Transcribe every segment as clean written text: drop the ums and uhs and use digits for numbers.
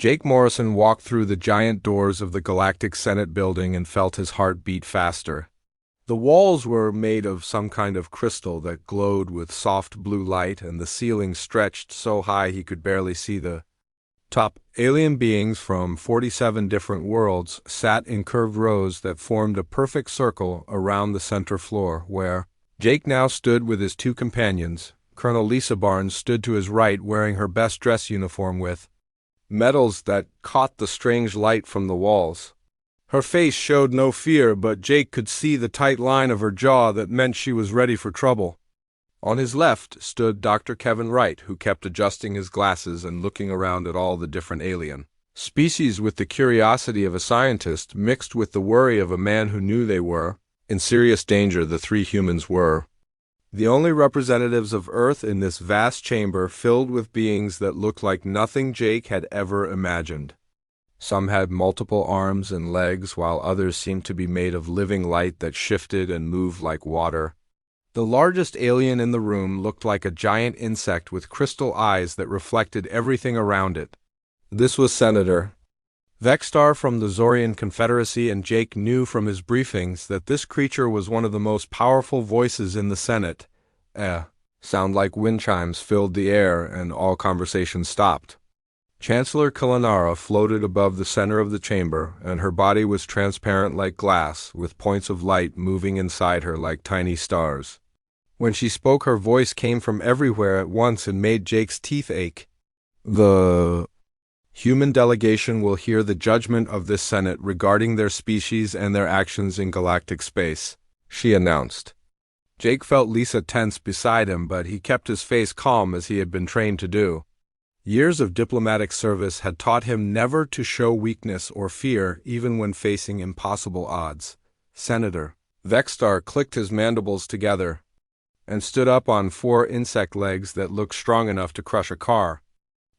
Jake Morrison walked through the giant doors of the Galactic Senate building and felt his heart beat faster. The walls were made of some kind of crystal that glowed with soft blue light, and the ceiling stretched so high he could barely see the top. Alien beings from 47 different worlds sat in curved rows that formed a perfect circle around the center floor, where Jake now stood with his two companions. Colonel Lisa Barnes stood to his right, wearing her best dress uniform with medals that caught the strange light from the walls. Her face showed no fear, but Jake could see the tight line of her jaw that meant she was ready for trouble. On his left stood Dr. Kevin Wright, who kept adjusting his glasses and looking around at all the different alien species with the curiosity of a scientist mixed with the worry of a man who knew they were in serious danger. The three humans were the only representatives of Earth in this vast chamber filled with beings that looked like nothing Jake had ever imagined. Some had multiple arms and legs, while others seemed to be made of living light that shifted and moved like water. The largest alien in the room looked like a giant insect with crystal eyes that reflected everything around it. This was Senator Vexstar from the Zorian Confederacy, and Jake knew from his briefings that this creature was one of the most powerful voices in the Senate. Sound like wind chimes filled the air, and all conversation stopped. Chancellor Killanara floated above the center of the chamber, and her body was transparent like glass, with points of light moving inside her like tiny stars. When she spoke, her voice came from everywhere at once and made Jake's teeth ache. The human delegation will hear the judgment of this Senate regarding their species and their actions in galactic space, she announced. Jake felt Lisa tense beside him, but he kept his face calm as he had been trained to do. Years of diplomatic service had taught him never to show weakness or fear, even when facing impossible odds. Senator Vexstar clicked his mandibles together and stood up on 4 insect legs that looked strong enough to crush a car.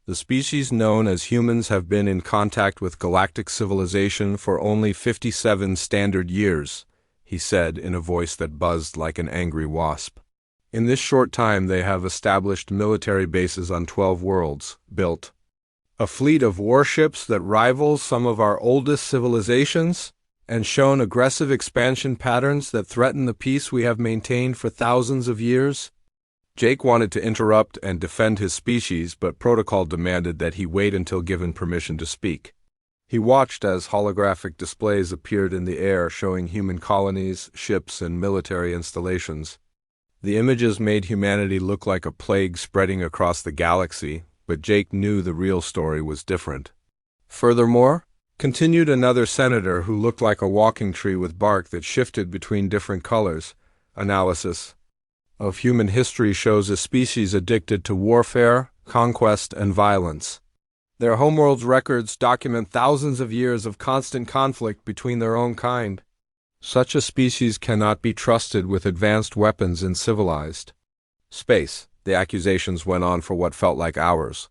The species known as humans have been in contact with galactic civilization for only 57 standard years, he said in a voice that buzzed like an angry wasp. In this short time, they have established military bases on 12 worlds, built a fleet of warships that rivals some of our oldest civilizations, and shown aggressive expansion patterns that threaten the peace we have maintained for thousands of years. Jake wanted to interrupt and defend his species, but protocol demanded that he wait until given permission to speak. He watched as holographic displays appeared in the air showing human colonies, ships, and military installations. The images made humanity look like a plague spreading across the galaxy, but Jake knew the real story was different. Furthermore, continued another senator who looked like a walking tree with bark that shifted between different colors, analysis of human history shows a species addicted to warfare, conquest, and violence. Their homeworld's records document thousands of years of constant conflict between their own kind. Such a species cannot be trusted with advanced weapons in civilized space. The accusations went on for what felt like hours.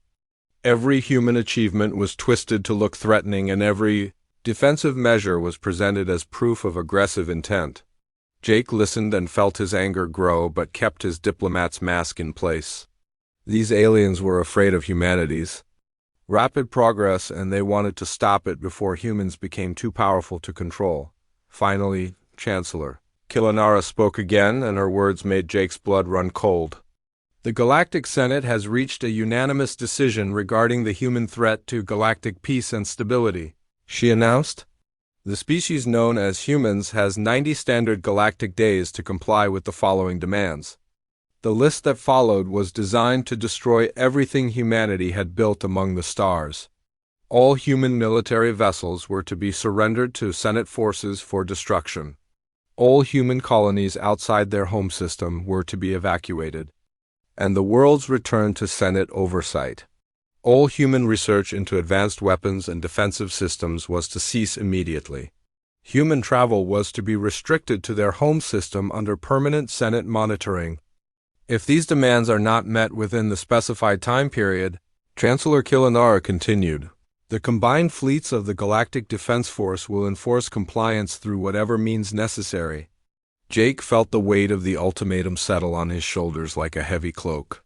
Every human achievement was twisted to look threatening, and every defensive measure was presented as proof of aggressive intent. Jake listened and felt his anger grow, but kept his diplomat's mask in place. These aliens were afraid of humanity's rapid progress, and they wanted to stop it before humans became too powerful to control. Finally, Chancellor Killanara spoke again, and her words made Jake's blood run cold. The Galactic Senate has reached a unanimous decision regarding the human threat to galactic peace and stability, she announced. The species known as humans has 90 standard galactic days to comply with the following demands. The list that followed was designed to destroy everything humanity had built among the stars. All human military vessels were to be surrendered to Senate forces for destruction. All human colonies outside their home system were to be evacuated, and the worlds returned to Senate oversight. All human research into advanced weapons and defensive systems was to cease immediately. Human travel was to be restricted to their home system under permanent Senate monitoring. If these demands are not met within the specified time period, Chancellor Killanara continued, the combined fleets of the Galactic Defense Force will enforce compliance through whatever means necessary. Jake felt the weight of the ultimatum settle on his shoulders like a heavy cloak.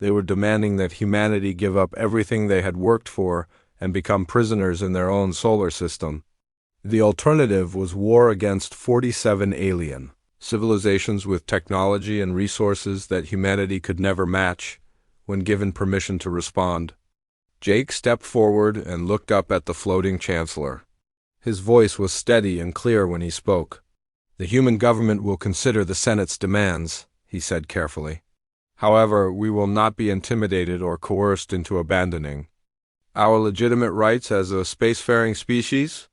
They were demanding that humanity give up everything they had worked for and become prisoners in their own solar system. The alternative was war against 47 alien civilizations with technology and resources that humanity could never match when given permission to respond. Jake stepped forward and looked up at the floating chancellor. His voice was steady and clear when he spoke. "The human government will consider the Senate's demands," he said carefully. "However, we will not be intimidated or coerced into abandoning our legitimate rights as a spacefaring species.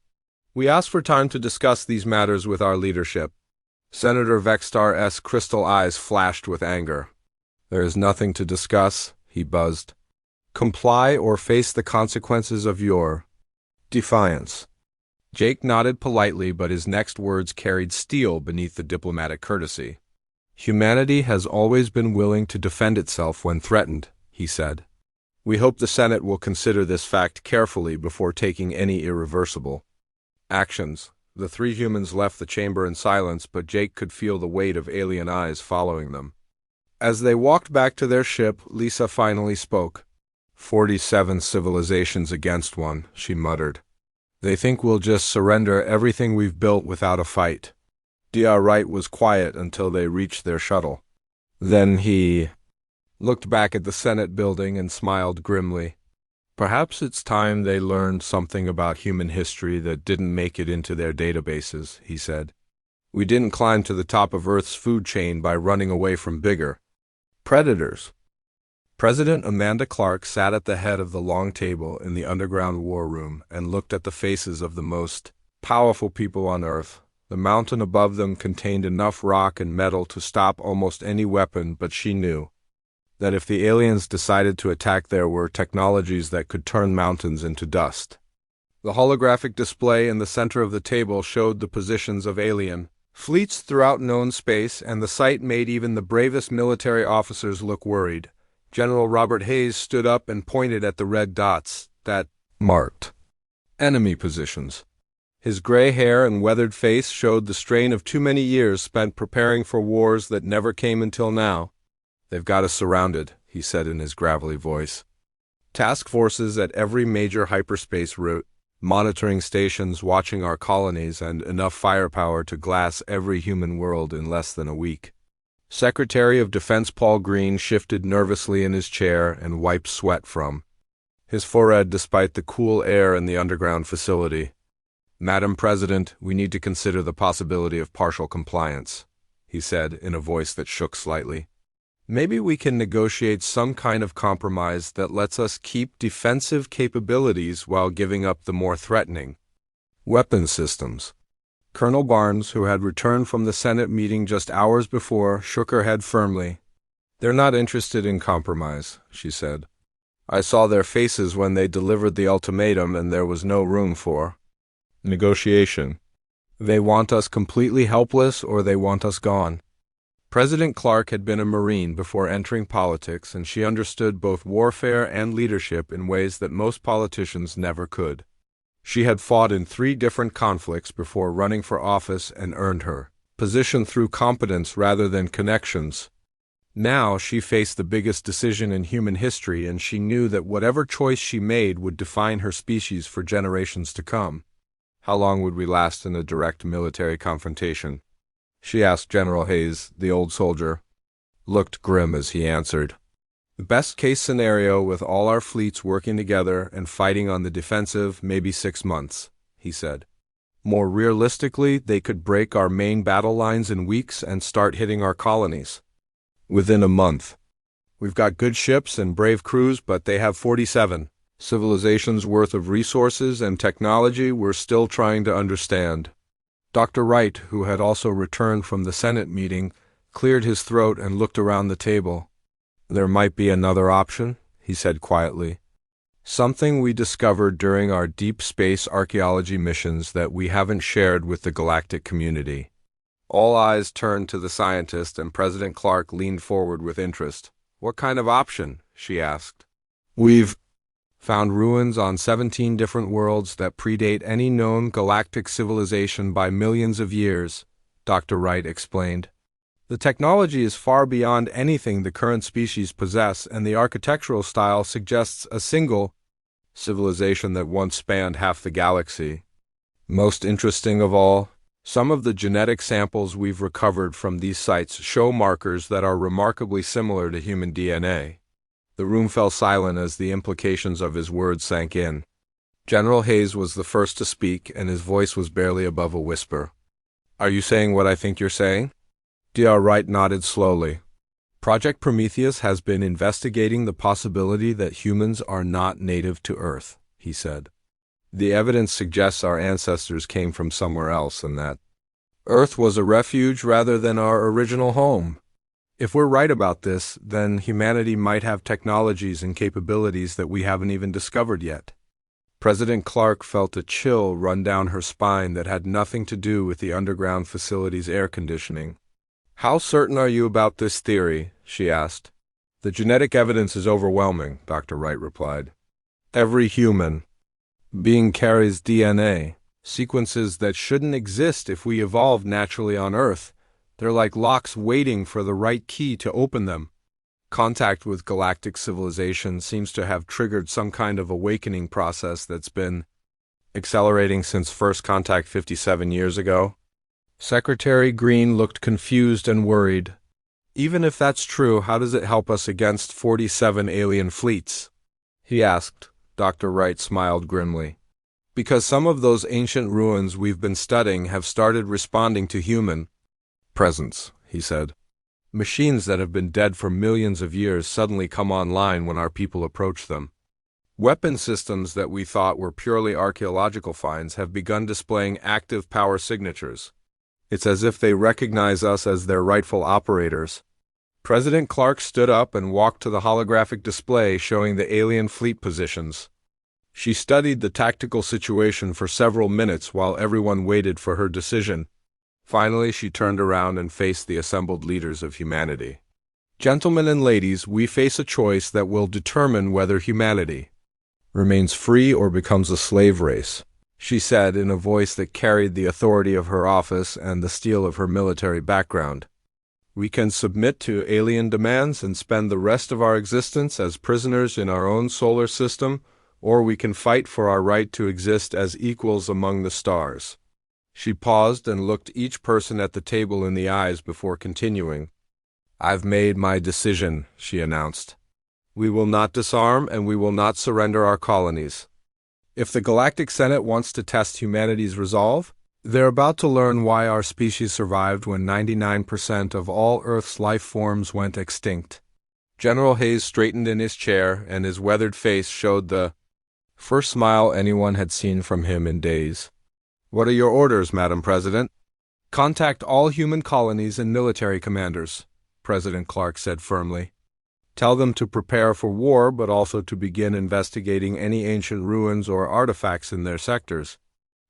We ask for time to discuss these matters with our leadership." Senator Vextar's crystal eyes flashed with anger. "There is nothing to discuss," he buzzed. "Comply or face the consequences of your defiance." Jake nodded politely, but his next words carried steel beneath the diplomatic courtesy. "Humanity has always been willing to defend itself when threatened," he said. "We hope the Senate will consider this fact carefully before taking any irreversible actions." The three humans left the chamber in silence, but Jake could feel the weight of alien eyes following them. As they walked back to their ship, Lisa finally spoke. 47 civilizations against one," she muttered. "They think we'll just surrender everything we've built without a fight." Dr. Wright was quiet until they reached their shuttle. Then he looked back at the Senate building and smiled grimly. "Perhaps it's time they learned something about human history that didn't make it into their databases," he said. "We didn't climb to the top of Earth's food chain by running away from bigger predators." President Amanda Clark sat at the head of the long table in the underground war room and looked at the faces of the most powerful people on Earth. The mountain above them contained enough rock and metal to stop almost any weapon, but she knew that if the aliens decided to attack, there were technologies that could turn mountains into dust. The holographic display in the center of the table showed the positions of alien fleets throughout known space, and the sight made even the bravest military officers look worried. General Robert Hayes stood up and pointed at the red dots that marked enemy positions. His gray hair and weathered face showed the strain of too many years spent preparing for wars that never came until now. "They've got us surrounded," he said in his gravelly voice. "Task forces at every major hyperspace route, monitoring stations watching our colonies, and enough firepower to glass every human world in less than a week." Secretary of Defense Paul Green shifted nervously in his chair and wiped sweat from his forehead despite the cool air in the underground facility. "Madam President, we need to consider the possibility of partial compliance," he said in a voice that shook slightly. "Maybe we can negotiate some kind of compromise that lets us keep defensive capabilities while giving up the more threatening weapon systems." Colonel Barnes, who had returned from the Senate meeting just hours before, shook her head firmly. "They're not interested in compromise," she said. "I saw their faces when they delivered the ultimatum, and there was no room for negotiation. They want us completely helpless, or they want us gone." President Clark had been a Marine before entering politics, and she understood both warfare and leadership in ways that most politicians never could. She had fought in 3 different conflicts before running for office and earned her position through competence rather than connections. Now she faced the biggest decision in human history, and she knew that whatever choice she made would define her species for generations to come. "How long would we last in a direct military confrontation?" she asked. General Hayes, the old soldier, looked grim as he answered. "The best-case scenario, with all our fleets working together and fighting on the defensive, maybe 6 months," he said. "More realistically, they could break our main battle lines in weeks and start hitting our colonies within a month. We've got good ships and brave crews, but they have 47 civilizations worth of resources and technology we're still trying to understand." Dr. Wright, who had also returned from the Senate meeting, cleared his throat and looked around the table. "There might be another option," he said quietly. "Something we discovered during our deep space archaeology missions that we haven't shared with the galactic community." All eyes turned to the scientist, and President Clark leaned forward with interest. "What kind of option?" she asked. "We've found ruins on 17 different worlds that predate any known galactic civilization by millions of years," Dr. Wright explained. "The technology is far beyond anything the current species possess, and the architectural style suggests a single civilization that once spanned half the galaxy. Most interesting of all, some of the genetic samples we've recovered from these sites show markers that are remarkably similar to human DNA. The room fell silent as the implications of his words sank in. General Hayes was the first to speak, and his voice was barely above a whisper. "Are you saying what I think you're saying?" Dr. Wright nodded slowly. "Project Prometheus has been investigating the possibility that humans are not native to Earth," he said. "The evidence suggests our ancestors came from somewhere else and that Earth was a refuge rather than our original home. If we're right about this, then humanity might have technologies and capabilities that we haven't even discovered yet." President Clark felt a chill run down her spine that had nothing to do with the underground facility's air conditioning. "How certain are you about this theory?" she asked. "The genetic evidence is overwhelming," Dr. Wright replied. "Every human being carries DNA, sequences that shouldn't exist if we evolved naturally on Earth. They're like locks waiting for the right key to open them. Contact with galactic civilization seems to have triggered some kind of awakening process that's been accelerating since first contact 57 years ago." Secretary Green looked confused and worried. "Even if that's true, how does it help us against 47 alien fleets?" he asked. Dr. Wright smiled grimly. "Because some of those ancient ruins we've been studying have started responding to human presence," he said. "Machines that have been dead for millions of years suddenly come online when our people approach them. Weapon systems that we thought were purely archaeological finds have begun displaying active power signatures. It's as if they recognize us as their rightful operators." President Clark stood up and walked to the holographic display showing the alien fleet positions. She studied the tactical situation for several minutes while everyone waited for her decision. Finally, she turned around and faced the assembled leaders of humanity. "Gentlemen and ladies, we face a choice that will determine whether humanity remains free or becomes a slave race," she said in a voice that carried the authority of her office and the steel of her military background. "We can submit to alien demands and spend the rest of our existence as prisoners in our own solar system, or we can fight for our right to exist as equals among the stars." She paused and looked each person at the table in the eyes before continuing. "I've made my decision," she announced. "We will not disarm and we will not surrender our colonies. If the Galactic Senate wants to test humanity's resolve, they're about to learn why our species survived when 99% of all Earth's life forms went extinct." General Hayes straightened in his chair, and his weathered face showed the first smile anyone had seen from him in days. "What are your orders, Madam President?" "Contact all human colonies and military commanders," President Clark said firmly. "Tell them to prepare for war, but also to begin investigating any ancient ruins or artifacts in their sectors.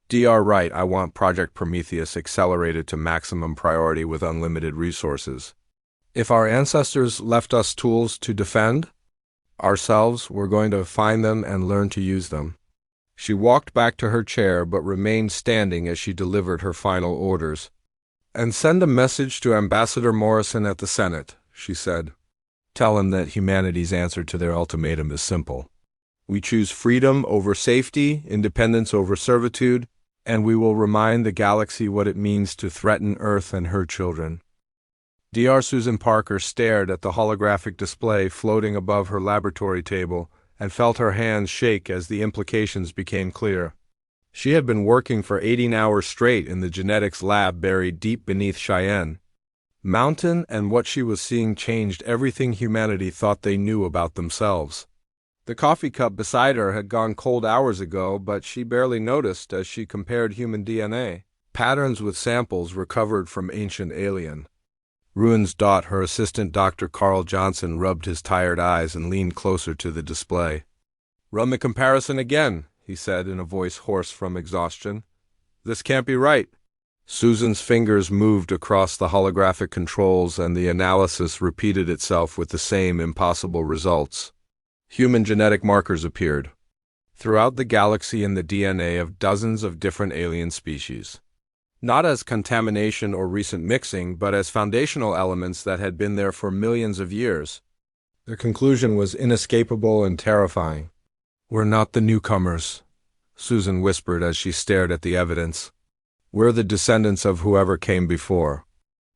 Dr. Wright, I want Project Prometheus accelerated to maximum priority with unlimited resources. If our ancestors left us tools to defend ourselves, we're going to find them and learn to use them." She walked back to her chair but remained standing as she delivered her final orders. "And send a message to Ambassador Morrison at the Senate," she said. "Tell him that humanity's answer to their ultimatum is simple. We choose freedom over safety, independence over servitude, and we will remind the galaxy what it means to threaten Earth and her children." Dr. Susan Parker stared at the holographic display floating above her laboratory table and felt her hands shake as the implications became clear. She had been working for 18 hours straight in the genetics lab buried deep beneath Cheyenne Mountain, and what she was seeing changed everything humanity thought they knew about themselves. The coffee cup beside her had gone cold hours ago, but she barely noticed as she compared human DNA patterns with samples recovered from ancient alien ruins. Her assistant Dr. Carl Johnson rubbed his tired eyes and leaned closer to the display. "Run the comparison again," he said in a voice hoarse from exhaustion. "This can't be right." Susan's fingers moved across the holographic controls, and the analysis repeated itself with the same impossible results. Human genetic markers appeared throughout the galaxy in the DNA of dozens of different alien species, not as contamination or recent mixing, but as foundational elements that had been there for millions of years. The conclusion was inescapable and terrifying. We're not the newcomers, Susan whispered as she stared at the evidence. We're the descendants of whoever came before.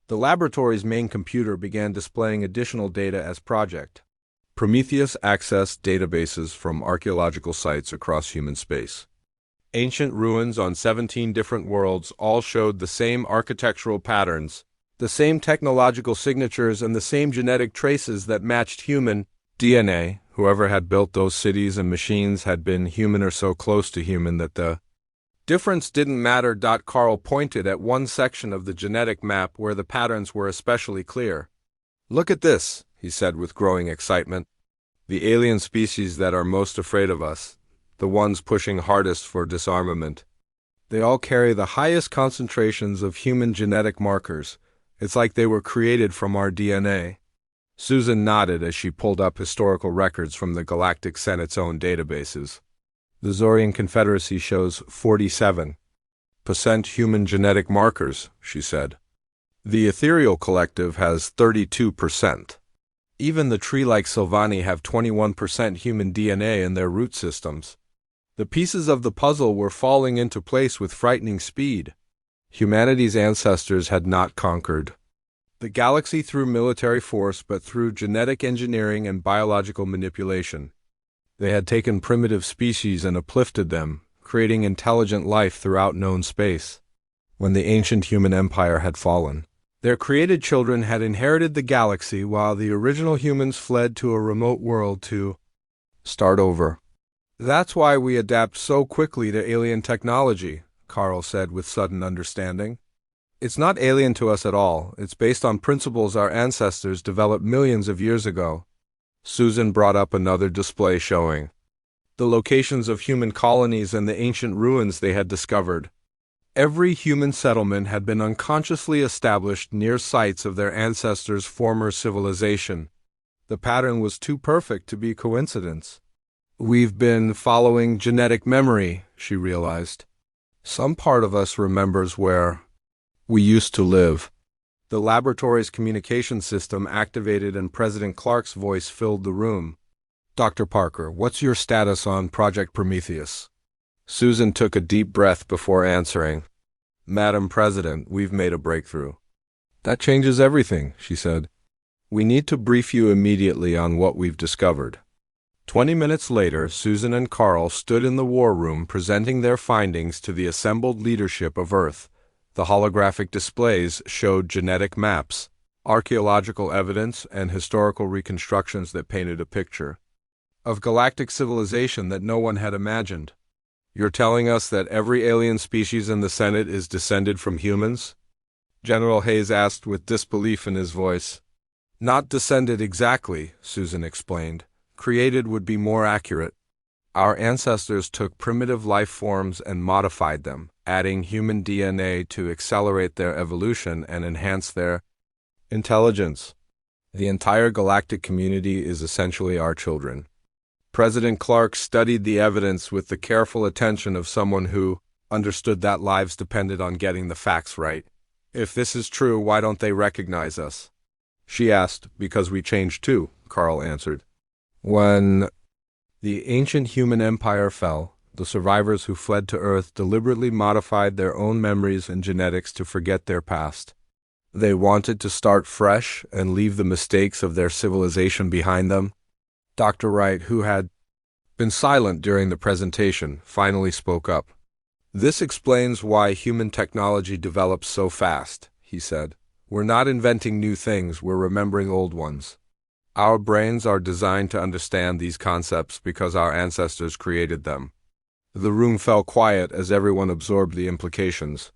The laboratory's main computer began displaying additional data as Project Prometheus accessed databases from archaeological sites across human space. Ancient ruins on 17 different worlds all showed the same architectural patterns, the same technological signatures, and the same genetic traces that matched human DNA. Whoever had built those cities and machines had been human or so close to human that the difference didn't matter. Carl pointed at one section of the genetic map where the patterns were especially clear. Look at this, he said with growing excitement. The alien species that are most afraid of us, the ones pushing hardest for disarmament. They all carry the highest concentrations of human genetic markers. It's like they were created from our DNA. Susan nodded as she pulled up historical records from the Galactic Senate's own databases. The Zorian Confederacy shows 47% human genetic markers, she said. The Ethereal Collective has 32%. Even the tree-like Sylvani have 21% human DNA in their root systems. The pieces of the puzzle were falling into place with frightening speed. Humanity's ancestors had not conquered the galaxy through military force, but through genetic engineering and biological manipulation. They had taken primitive species and uplifted them, creating intelligent life throughout known space. When the ancient human empire had fallen, their created children had inherited the galaxy while the original humans fled to a remote world to start over. That's why we adapt so quickly to alien technology, Carl said with sudden understanding. It's not alien to us at all. It's based on principles our ancestors developed millions of years ago. Susan brought up another display showing the locations of human colonies and the ancient ruins they had discovered. Every human settlement had been unconsciously established near sites of their ancestors' former civilization. The pattern was too perfect to be coincidence. We've been following genetic memory, she realized. Some part of us remembers where we used to live. The laboratory's communication system activated and President Clark's voice filled the room. Dr. Parker, what's your status on Project Prometheus? Susan took a deep breath before answering. Madam President, we've made a breakthrough. That changes everything, she said. We need to brief you immediately on what we've discovered. 20 minutes later, Susan and Carl stood in the war room presenting their findings to the assembled leadership of Earth. The holographic displays showed genetic maps, archaeological evidence, and historical reconstructions that painted a picture of galactic civilization that no one had imagined. You're telling us that every alien species in the Senate is descended from humans? General Hayes asked with disbelief in his voice. Not descended exactly, Susan explained. Created would be more accurate. Our ancestors took primitive life forms and modified them, adding human DNA to accelerate their evolution and enhance their intelligence. The entire galactic community is essentially our children. President Clark studied the evidence with the careful attention of someone who understood that lives depended on getting the facts right. If this is true, why don't they recognize us? She asked. Because we changed too, Carl answered. When the ancient human empire fell, the survivors who fled to Earth deliberately modified their own memories and genetics to forget their past. They wanted to start fresh and leave the mistakes of their civilization behind them. Dr. Wright, who had been silent during the presentation, finally spoke up. This explains why human technology develops so fast, he said. We're not inventing new things, we're remembering old ones. Our brains are designed to understand these concepts because our ancestors created them. The room fell quiet as everyone absorbed the implications.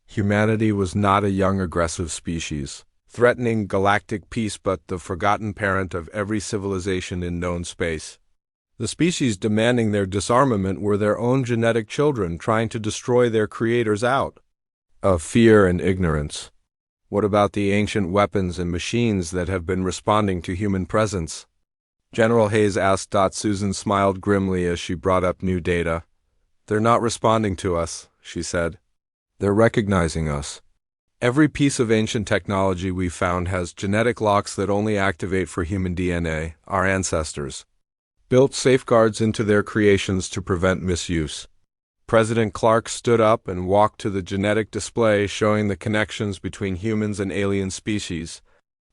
Humanity was not a young aggressive species, threatening galactic peace, but the forgotten parent of every civilization in known space. The species demanding their disarmament were their own genetic children trying to destroy their creators out of fear and ignorance. What about the ancient weapons and machines that have been responding to human presence? General Hayes asked. Susan smiled grimly as she brought up new data. They're not responding to us, she said. They're recognizing us. Every piece of ancient technology we've found has genetic locks that only activate for human DNA, our ancestors. built safeguards into their creations to prevent misuse. President Clark stood up and walked to the genetic display showing the connections between humans and alien species.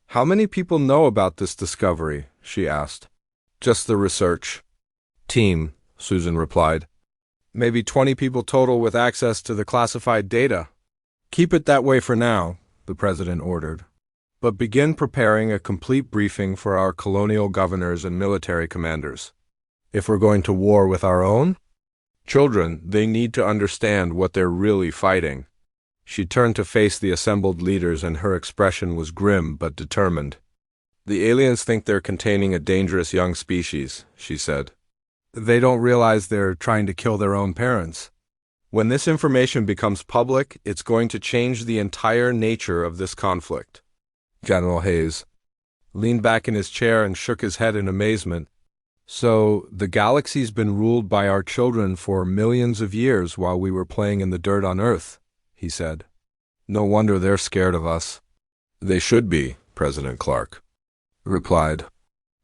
"How many people know about this discovery?" she asked. "Just the research team," Susan replied. "Maybe 20 people total with access to the classified data." "Keep it that way for now," the president ordered. "But begin preparing a complete briefing for our colonial governors and military commanders. If we're going to war with our own children, they need to understand what they're really fighting." She turned to face the assembled leaders, and her expression was grim but determined. "The aliens think they're containing a dangerous young species," she said. "They don't realize they're trying to kill their own parents. When this information becomes public, it's going to change the entire nature of this conflict." General Hayes leaned back in his chair and shook his head in amazement. "So, the galaxy's been ruled by our children for millions of years while we were playing in the dirt on Earth," he said. "No wonder they're scared of us." "They should be," President Clark replied.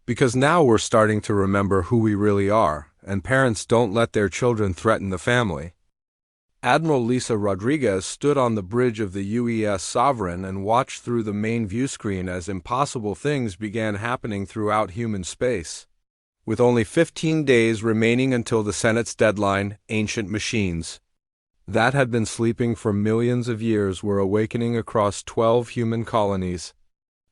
"Because now we're starting to remember who we really are, and parents don't let their children threaten the family." Admiral Lisa Rodriguez stood on the bridge of the UES Sovereign and watched through the main view screen as impossible things began happening throughout human space. With only 15 days remaining until the Senate's deadline, ancient machines that had been sleeping for millions of years were awakening across 12 human colonies.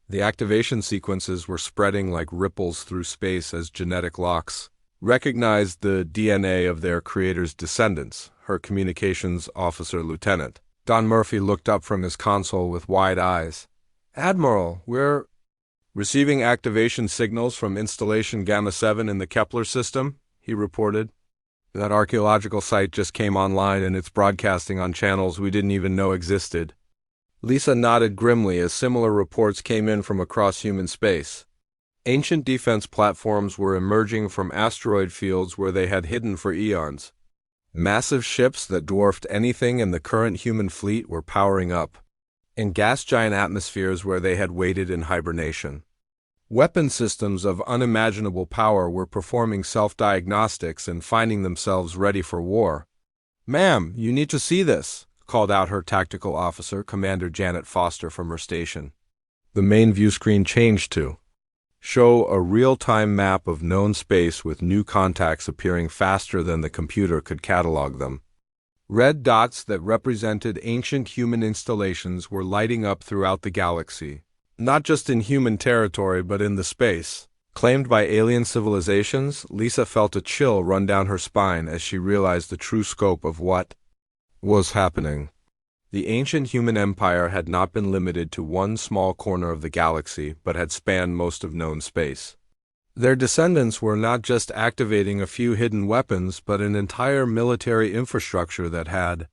The activation sequences were spreading like ripples through space as genetic locks recognized the DNA of their creator's descendants. Her communications officer, Lieutenant Don Murphy, looked up from his console with wide eyes. "Admiral, we're receiving activation signals from Installation Gamma 7 in the Kepler system," he reported. "That archaeological site just came online and it's broadcasting on channels we didn't even know existed." Lisa nodded grimly as similar reports came in from across human space. Ancient defense platforms were emerging from asteroid fields where they had hidden for eons. Massive ships that dwarfed anything in the current human fleet were powering up in gas giant atmospheres where they had waited in hibernation. Weapon systems of unimaginable power were performing self-diagnostics and finding themselves ready for war. "Ma'am, you need to see this," called out her tactical officer, Commander Janet Foster, from her station. The main view screen changed to show a real-time map of known space with new contacts appearing faster than the computer could catalog them. Red dots that represented ancient human installations were lighting up throughout the galaxy, not just in human territory but in the space claimed by alien civilizations. Lisa felt a chill run down her spine as she realized the true scope of what was happening. The ancient human empire had not been limited to one small corner of the galaxy, but had spanned most of known space. Their descendants were not just activating a few hidden weapons, but an entire military infrastructure that had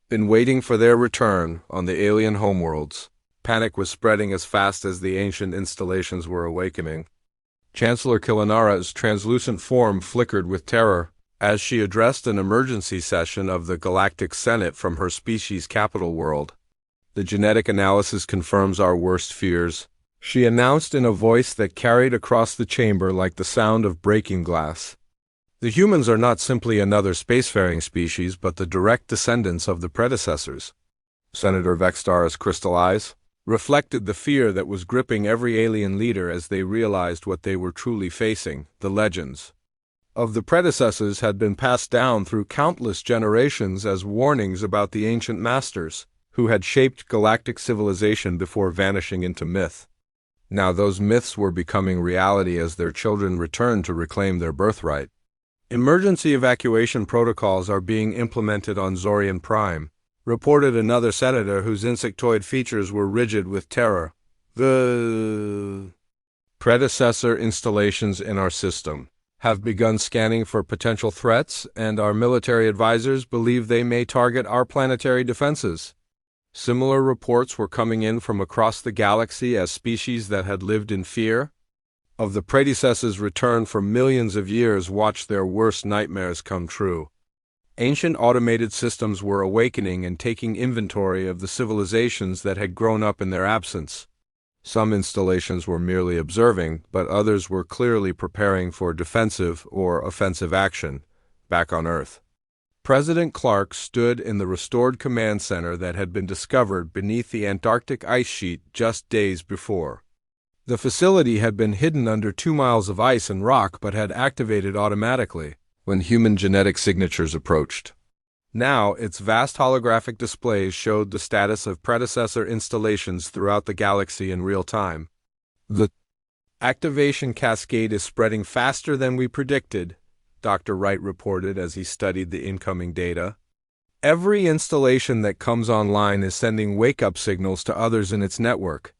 been waiting for their return on the alien homeworlds. Panic was spreading as fast as the ancient installations were awakening. Chancellor Kilinara's translucent form flickered with terror as she addressed an emergency session of the Galactic Senate from her species' capital world. "The genetic analysis confirms our worst fears," she announced in a voice that carried across the chamber like the sound of breaking glass. "The humans are not simply another spacefaring species, but the direct descendants of the predecessors." Senator Vextar's crystal eyes reflected the fear that was gripping every alien leader as they realized what they were truly facing. The legends of the predecessors had been passed down through countless generations as warnings about the ancient masters who had shaped galactic civilization before vanishing into myth. Now those myths were becoming reality as their children returned to reclaim their birthright. "Emergency evacuation protocols are being implemented on Zorian Prime," reported another senator whose insectoid features were rigid with terror. "The predecessor installations in our system have begun scanning for potential threats, and our military advisors believe they may target our planetary defenses." Similar reports were coming in from across the galaxy as species that had lived in fear of the predecessors' return for millions of years watched their worst nightmares come true. Ancient automated systems were awakening and taking inventory of the civilizations that had grown up in their absence. Some installations were merely observing, but others were clearly preparing for defensive or offensive action back on Earth. President Clark stood in the restored command center that had been discovered beneath the Antarctic ice sheet just days before. The facility had been hidden under 2 miles of ice and rock but had activated automatically when human genetic signatures approached. Now, its vast holographic displays showed the status of predecessor installations throughout the galaxy in real time. The activation cascade is spreading faster than we predicted, Dr. Wright reported as he studied the incoming data. Every installation that comes online is sending wake-up signals to others in its network.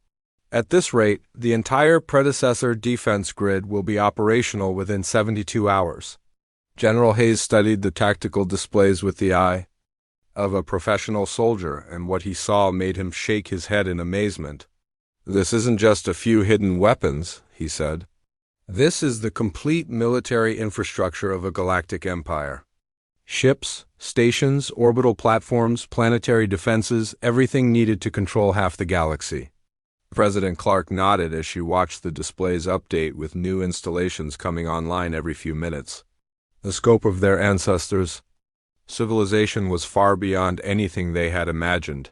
At this rate, the entire predecessor defense grid will be operational within 72 hours. General Hayes studied the tactical displays with the eye of a professional soldier, and what he saw made him shake his head in amazement. "This isn't just a few hidden weapons," he said. "This is the complete military infrastructure of a galactic empire. Ships, stations, orbital platforms, planetary defenses, everything needed to control half the galaxy." President Clark nodded as she watched the displays update with new installations coming online every few minutes. The scope of their ancestors' civilization was far beyond anything they had imagined.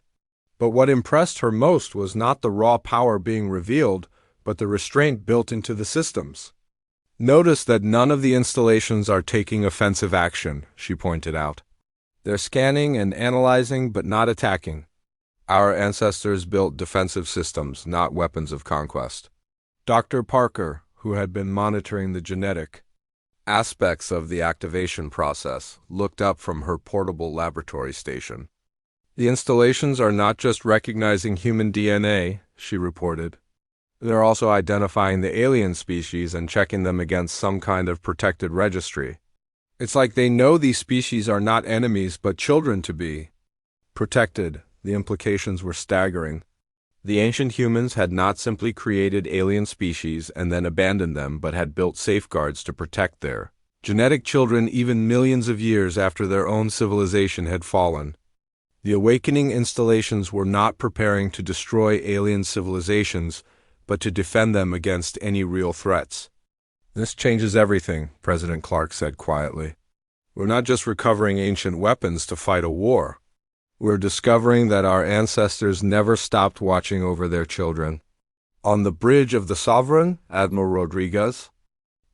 But what impressed her most was not the raw power being revealed, but the restraint built into the systems. "Notice that none of the installations are taking offensive action," she pointed out. "They're scanning and analyzing, but not attacking. Our ancestors built defensive systems, not weapons of conquest." Dr. Parker, who had been monitoring the genetic aspects of the activation process, looked up from her portable laboratory station. "The installations are not just recognizing human DNA," she reported. "They're also identifying the alien species and checking them against some kind of protected registry. It's like they know these species are not enemies but children to be protected." The implications were staggering. The ancient humans had not simply created alien species and then abandoned them, but had built safeguards to protect their genetic children even millions of years after their own civilization had fallen. The awakening installations were not preparing to destroy alien civilizations, but to defend them against any real threats. "This changes everything," President Clark said quietly. "We're not just recovering ancient weapons to fight a war. We're discovering that our ancestors never stopped watching over their children." On the bridge of the Sovereign, Admiral Rodriguez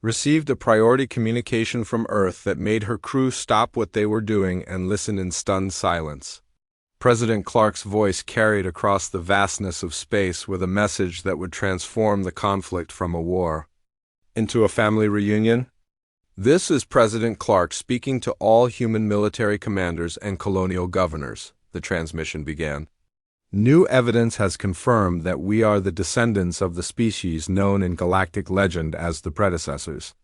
received a priority communication from Earth that made her crew stop what they were doing and listen in stunned silence. President Clark's voice carried across the vastness of space with a message that would transform the conflict from a war into a family reunion. "This is President Clark speaking to all human military commanders and colonial governors," the transmission began. "New evidence has confirmed that we are the descendants of the species known in galactic legend as the predecessors.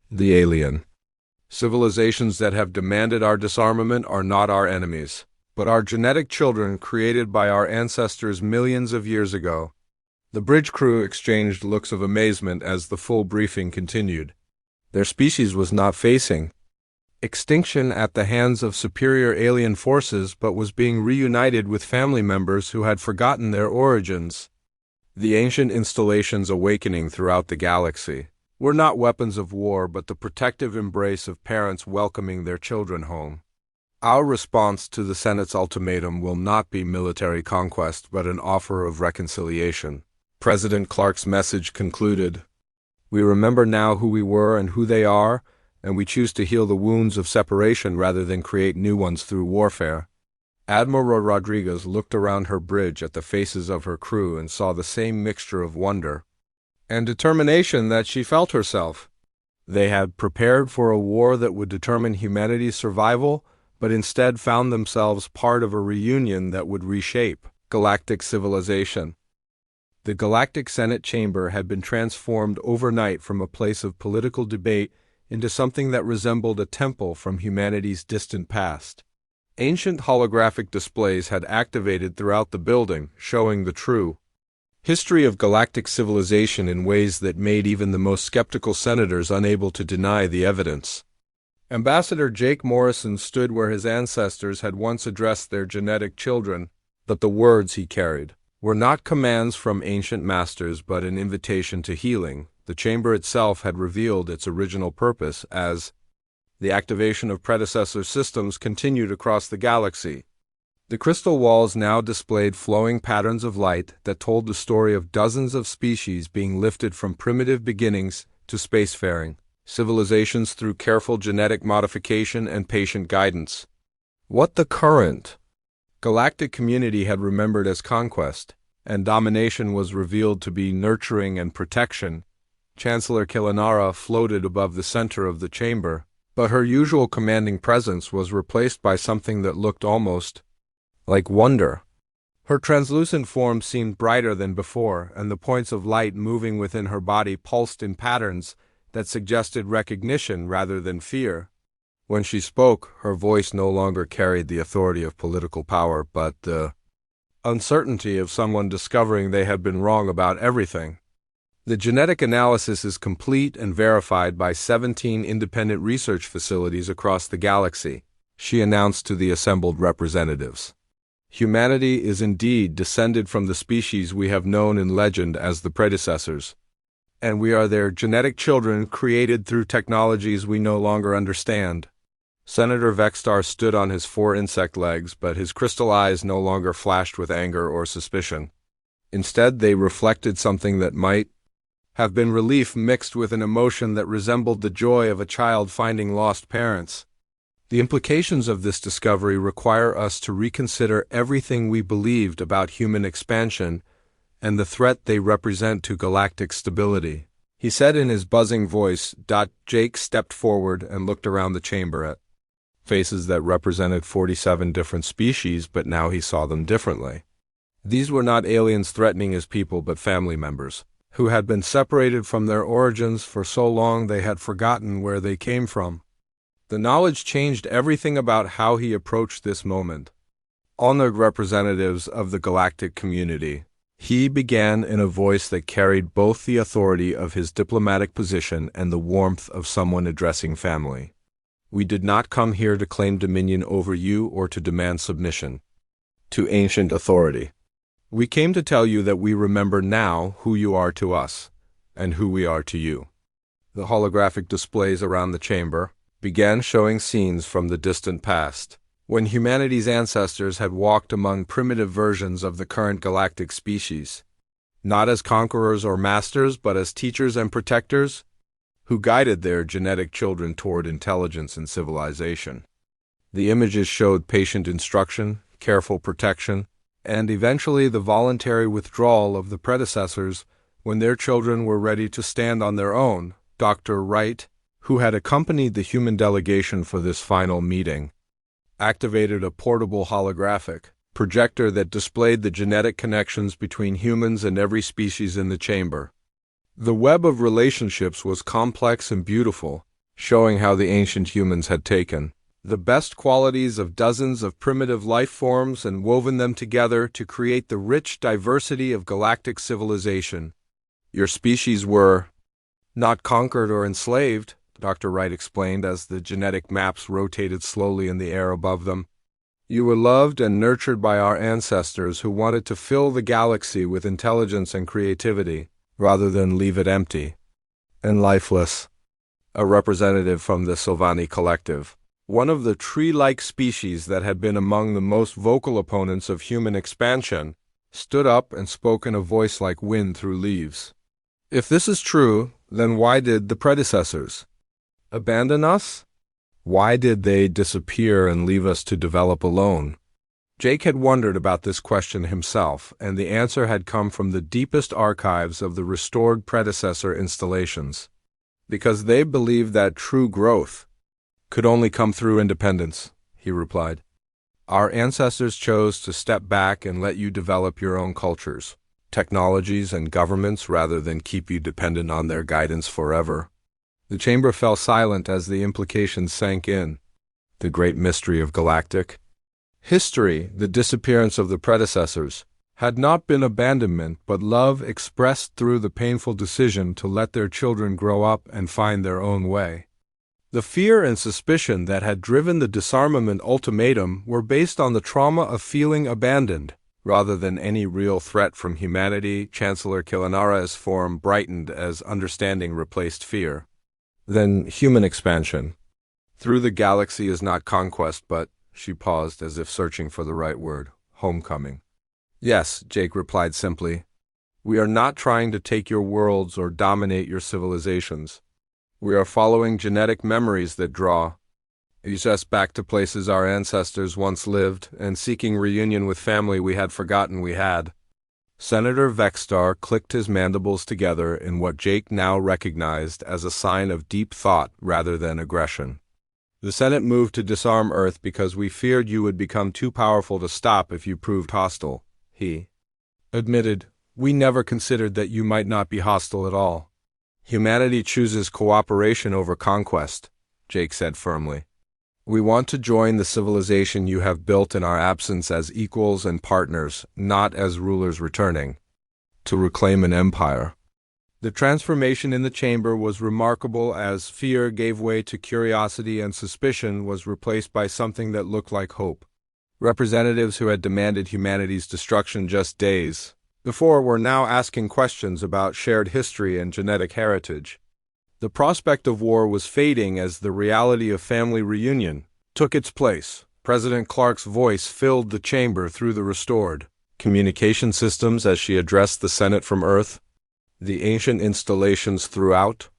The alien civilizations that have demanded our disarmament are not our enemies, but our genetic children created by our ancestors millions of years ago." The bridge crew exchanged looks of amazement as the full briefing continued. Their species was not facing extinction at the hands of superior alien forces, but was being reunited with family members who had forgotten their origins. The ancient installations awakening throughout the galaxy were not weapons of war, but the protective embrace of parents welcoming their children home. "Our response to the Senate's ultimatum will not be military conquest, but an offer of reconciliation," President Clark's message concluded. "We remember now who we were and who they are, and we choose to heal the wounds of separation rather than create new ones through warfare." Admiral Rodriguez looked around her bridge at the faces of her crew and saw the same mixture of wonder and determination that she felt herself. They had prepared for a war that would determine humanity's survival, but instead found themselves part of a reunion that would reshape galactic civilization. The Galactic Senate chamber had been transformed overnight from a place of political debate into something that resembled a temple from humanity's distant past. Ancient holographic displays had activated throughout the building, showing the true history of galactic civilization in ways that made even the most skeptical senators unable to deny the evidence. Ambassador Jake Morrison stood where his ancestors had once addressed their genetic children, but the words he carried were not commands from ancient masters but an invitation to healing. The chamber itself had revealed its original purpose as the activation of predecessor systems continued across the galaxy. The crystal walls now displayed flowing patterns of light that told the story of dozens of species being lifted from primitive beginnings to spacefaring civilizations through careful genetic modification and patient guidance. What the current galactic community had remembered as conquest and domination was revealed to be nurturing and protection. Chancellor Killanara floated above the center of the chamber, but her usual commanding presence was replaced by something that looked almost like wonder. Her translucent form seemed brighter than before, and the points of light moving within her body pulsed in patterns that suggested recognition rather than fear. When she spoke, her voice no longer carried the authority of political power, but the uncertainty of someone discovering they had been wrong about everything. The genetic analysis is complete and verified by 17 independent research facilities across the galaxy, she announced to the assembled representatives. Humanity is indeed descended from the species we have known in legend as the predecessors, and we are their genetic children created through technologies we no longer understand. Senator Vextar stood on his 4 insect legs, but his crystal eyes no longer flashed with anger or suspicion. Instead, they reflected something that might have been relief mixed with an emotion that resembled the joy of a child finding lost parents. The implications of this discovery require us to reconsider everything we believed about human expansion and the threat they represent to galactic stability, he said in his buzzing voice. Jake stepped forward and looked around the chamber at faces that represented 47 different species, but now he saw them differently. These were not aliens threatening his people, but family members, who had been separated from their origins for so long they had forgotten where they came from. The knowledge changed everything about how he approached this moment. Honored representatives of the galactic community, he began in a voice that carried both the authority of his diplomatic position and the warmth of someone addressing family. We did not come here to claim dominion over you or to demand submission to ancient authority. We came to tell you that we remember now who you are to us and who we are to you. The holographic displays around the chamber began showing scenes from the distant past, when humanity's ancestors had walked among primitive versions of the current galactic species, not as conquerors or masters, but as teachers and protectors who guided their genetic children toward intelligence and civilization. The images showed patient instruction, careful protection, and eventually the voluntary withdrawal of the predecessors when their children were ready to stand on their own. Dr. Wright, who had accompanied the human delegation for this final meeting, activated a portable holographic projector that displayed the genetic connections between humans and every species in the chamber. The web of relationships was complex and beautiful, showing how the ancient humans had taken the best qualities of dozens of primitive life forms and woven them together to create the rich diversity of galactic civilization. Your species were not conquered or enslaved, Dr. Wright explained as the genetic maps rotated slowly in the air above them. You were loved and nurtured by our ancestors who wanted to fill the galaxy with intelligence and creativity, rather than leave it empty and lifeless. A representative from the Sylvani Collective, one of the tree-like species that had been among the most vocal opponents of human expansion, stood up and spoke in a voice like wind through leaves. If this is true, then why did the predecessors abandon us? Why did they disappear and leave us to develop alone? Jake had wondered about this question himself, and the answer had come from the deepest archives of the restored predecessor installations. Because they believed that true growth could only come through independence, he replied. Our ancestors chose to step back and let you develop your own cultures, technologies, and governments rather than keep you dependent on their guidance forever. The chamber fell silent as the implications sank in. The great mystery of galactic history, the disappearance of the predecessors, had not been abandonment but love expressed through the painful decision to let their children grow up and find their own way. The fear and suspicion that had driven the disarmament ultimatum were based on the trauma of feeling abandoned, Rather than any real threat from humanity, Chancellor Killanara's form brightened as understanding replaced fear. Then human expansion. Through the galaxy is not conquest, but, she paused as if searching for the right word, homecoming. Yes, Jake replied simply. We are not trying to take your worlds or dominate your civilizations. We are following genetic memories that draw us back to places our ancestors once lived and seeking reunion with family we had forgotten we had. Senator Vexstar clicked his mandibles together in what Jake now recognized as a sign of deep thought rather than aggression. The Senate moved to disarm Earth because we feared you would become too powerful to stop if you proved hostile, he admitted. We never considered that you might not be hostile at all. Humanity chooses cooperation over conquest, Jake said firmly. We want to join the civilization you have built in our absence as equals and partners, not as rulers returning to reclaim an empire. The transformation in the chamber was remarkable as fear gave way to curiosity and suspicion was replaced by something that looked like hope. Representatives who had demanded humanity's destruction just days before were now asking questions about shared history and genetic heritage. The prospect of war was fading as the reality of family reunion took its place. President Clark's voice filled the chamber through the restored communication systems as she addressed the Senate from Earth. The ancient installations throughout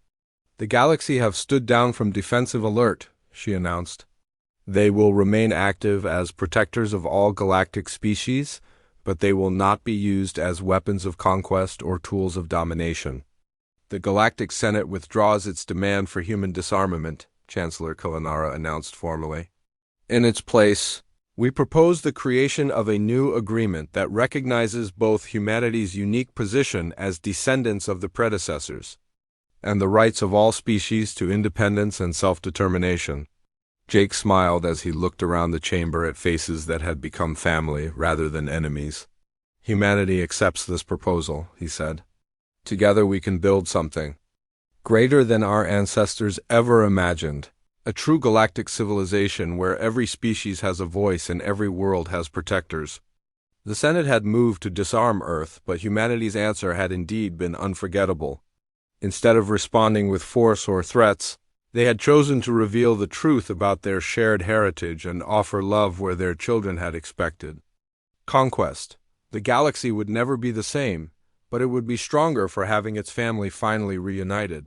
the galaxy have stood down from defensive alert, she announced. They will remain active as protectors of all galactic species, but they will not be used as weapons of conquest or tools of domination. The Galactic Senate withdraws its demand for human disarmament, Chancellor Killanara announced formally. In its place, we propose the creation of a new agreement that recognizes both humanity's unique position as descendants of the predecessors and the rights of all species to independence and self-determination. Jake smiled as he looked around the chamber at faces that had become family rather than enemies. Humanity accepts this proposal, he said. Together we can build something greater than our ancestors ever imagined, a true galactic civilization where every species has a voice and every world has protectors. The Senate had moved to disarm Earth, but humanity's answer had indeed been unforgettable. Instead of responding with force or threats, they had chosen to reveal the truth about their shared heritage and offer love where their children had expected conquest. The galaxy would never be the same, but it would be stronger for having its family finally reunited.